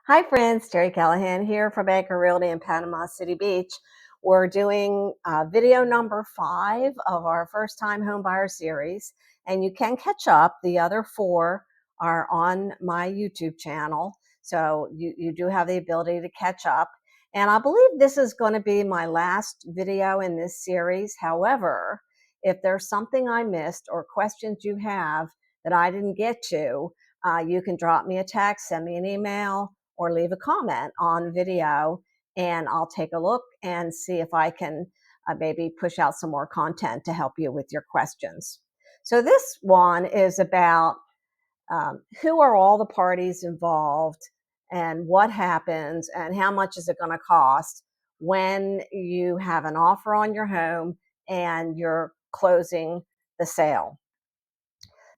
Hi friends, Terry Callahan here from Baker Realty in Panama City Beach. We're doing video number 5 of our first time home buyer series, and you can catch up. The other 4 are on my YouTube channel, so you do have the ability to catch up. And I believe this is going to be my last video in this series. However, if there's something I missed or questions you have that I didn't get to, you can drop me a text, send me an email, or leave a comment on video, and I'll take a look and see if I can maybe push out some more content to help you with your questions. So this one is about who are all the parties involved and what happens and how much is it going to cost when you have an offer on your home and you're closing the sale.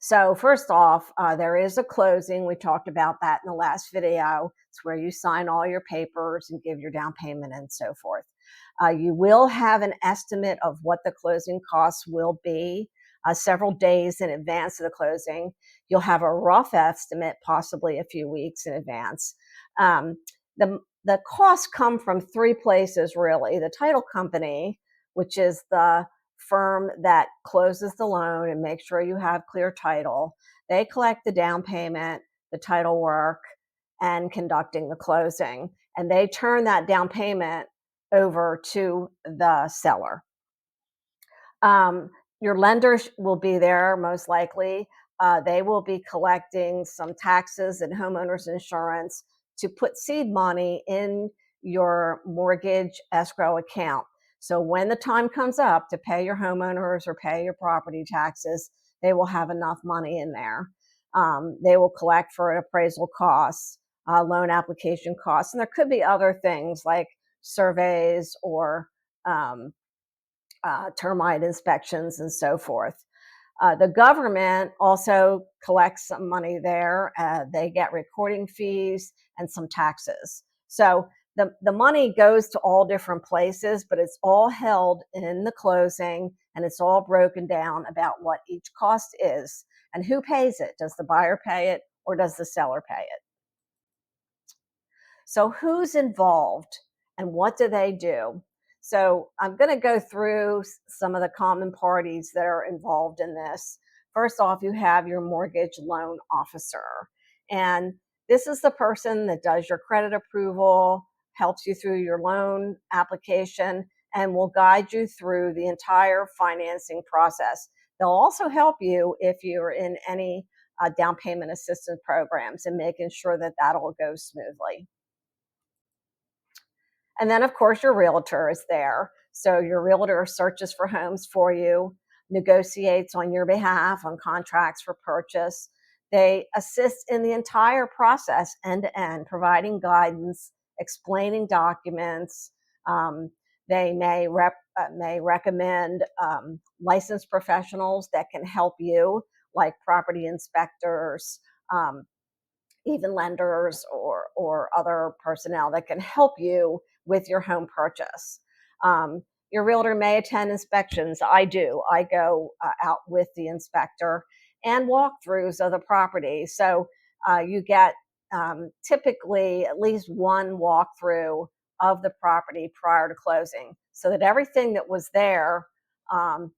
So first off, there is a closing. We talked about that in the last video. It's where you sign all your papers and give your down payment and so forth. You will have an estimate of what the closing costs will be several days in advance of the closing. You'll have a rough estimate, possibly a few weeks in advance. Um, the costs come from 3 places, really. The title company, which is the firm that closes the loan and makes sure you have clear title. They collect the down payment, the title work, and conducting the closing. And they turn that down payment over to the seller. Your lenders will be there most likely. They will be collecting some taxes and homeowners insurance to put seed money in your mortgage escrow account. So when the time comes up to pay your homeowners or pay your property taxes, they will have enough money in there. They will collect for appraisal costs, loan application costs, and there could be other things like surveys or termite inspections and so forth. The government also collects some money there. They get recording fees and some taxes. So the money goes to all different places, but it's all held in the closing, and it's all broken down about what each cost is and who pays it. Does the buyer pay it or does the seller pay it? So who's involved and what do they do? So I'm going to go through some of the common parties that are involved in this. First off, you have your mortgage loan officer. And this is the person that does your credit approval, helps you through your loan application, and will guide you through the entire financing process. They'll also help you if you're in any down payment assistance programs and making sure that that all goes smoothly. And then, of course, your realtor is there. So your realtor searches for homes for you, negotiates on your behalf on contracts for purchase. They assist in the entire process end to end, providing guidance, explaining documents. They may recommend licensed professionals that can help you, like property inspectors, even lenders or other personnel that can help you with your home purchase. Your realtor may attend inspections. I do. I go out with the inspector and walkthroughs of the property. So you get typically at least one walkthrough of the property prior to closing, so that everything that was there um,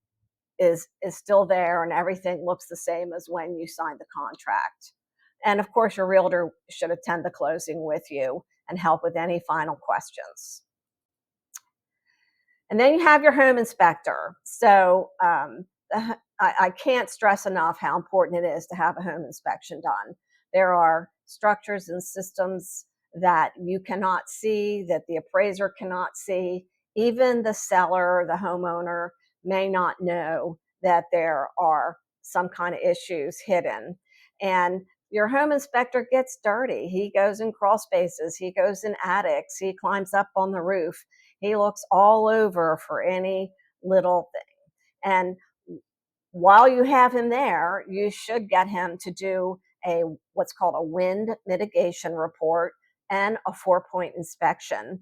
is still there and everything looks the same as when you signed the contract. And of course, your realtor should attend the closing with you and help with any final questions. And then you have your home inspector. So I can't stress enough how important it is to have a home inspection done. There are structures and systems that you cannot see, that the appraiser cannot see. Even the seller, the homeowner, may not know that there are some kind of issues hidden. And your home inspector gets dirty. He goes in crawl spaces, he goes in attics, he climbs up on the roof. He looks all over for any little thing. And while you have him there, you should get him to do what's called a wind mitigation report and a 4-point inspection.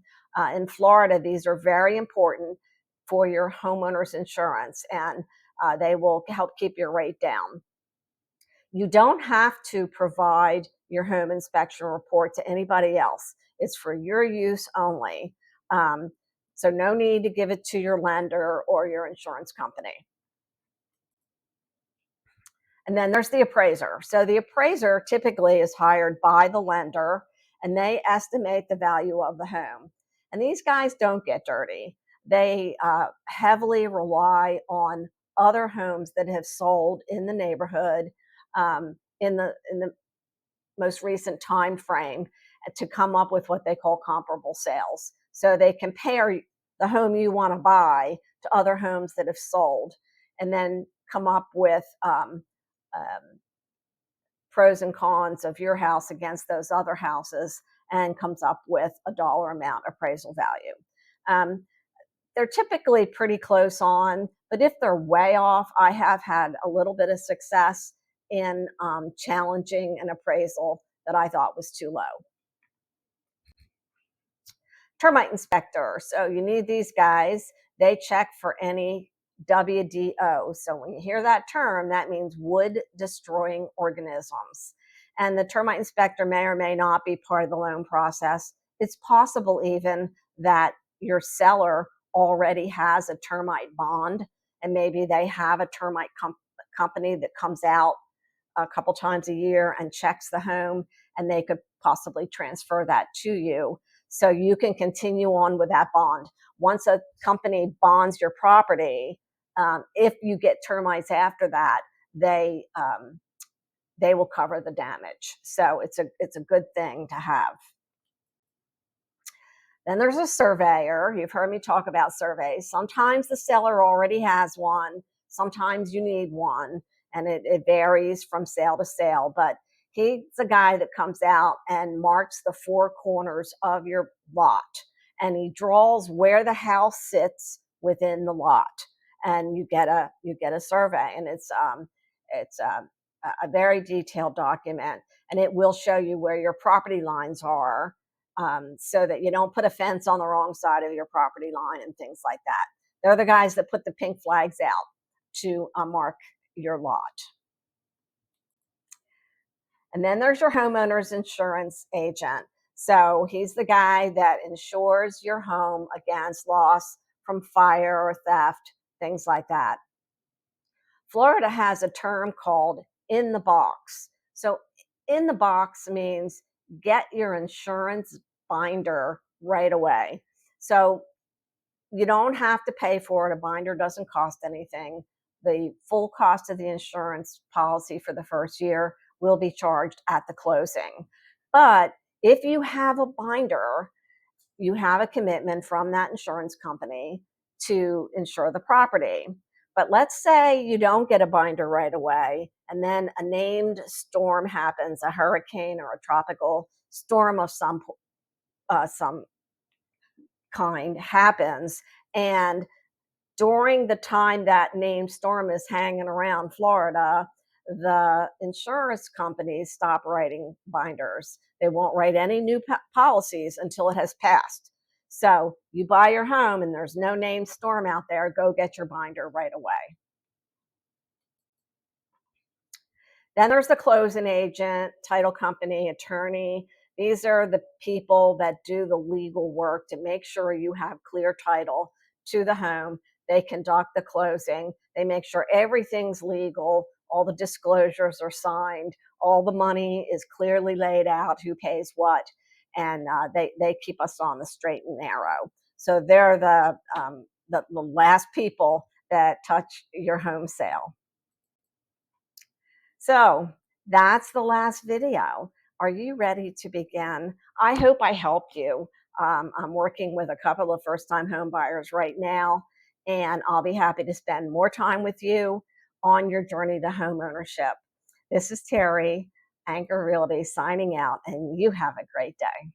In Florida, these are very important for your homeowner's insurance, and they will help keep your rate down. You don't have to provide your home inspection report to anybody else. It's for your use only. Um, so no need to give it to your lender or your insurance company. And then there's the appraiser. So the appraiser typically is hired by the lender and they estimate the value of the home. And these guys don't get dirty. They heavily rely on other homes that have sold in the neighborhood in the most recent time frame to come up with what they call comparable sales. So they compare the home you want to buy to other homes that have sold, and then come up with um, pros and cons of your house against those other houses, and comes up with a dollar amount appraisal value. Um, they're typically pretty close on, but if they're way off, I have had a little bit of success in challenging an appraisal that I thought was too low. Termite inspector. So you need these guys. They check for any WDO. So when you hear that term, that means wood destroying organisms. And the termite inspector may or may not be part of the loan process. It's possible even that your seller already has a termite bond, and maybe they have a termite company that comes out a couple times a year and checks the home, and they could possibly transfer that to you so you can continue on with that bond. Once a company bonds your property, if you get termites after that, they will cover the damage. So it's a good thing to have. Then there's a surveyor. You've heard me talk about surveys. Sometimes the seller already has one. Sometimes you need one, and it varies from sale to sale. But he's a guy that comes out and marks the four corners of your lot, and he draws where the house sits within the lot, and you get a survey, and it's a very detailed document, and it will show you where your property lines are, so that you don't put a fence on the wrong side of your property line and things like that. They're the guys that put the pink flags out to mark your lot. And then there's your homeowner's insurance agent. So he's the guy that insures your home against loss from fire or theft, things like that. Florida has a term called in the box. So in the box means get your insurance binder right away. So you don't have to pay for it. A binder doesn't cost anything. The full cost of the insurance policy for the first year will be charged at the closing. But if you have a binder, you have a commitment from that insurance company to insure the property. But let's say you don't get a binder right away, and then a named storm happens, a hurricane or a tropical storm of some kind happens, and during the time that named storm is hanging around Florida, the insurance companies stop writing binders. They won't write any new policies until it has passed. So you buy your home and there's no named storm out there, go get your binder right away. Then there's the closing agent, title company, attorney. These are the people that do the legal work to make sure you have clear title to the home. They conduct the closing. They make sure everything's legal. All the disclosures are signed. All the money is clearly laid out, who pays what. And they keep us on the straight and narrow. So they're the last people that touch your home sale. So that's the last video. Are you ready to begin? I hope I helped you. I'm working with a couple of first-time home buyers right now, and I'll be happy to spend more time with you on your journey to home ownership. This is Terry, Anchor Realty, signing out, and you have a great day.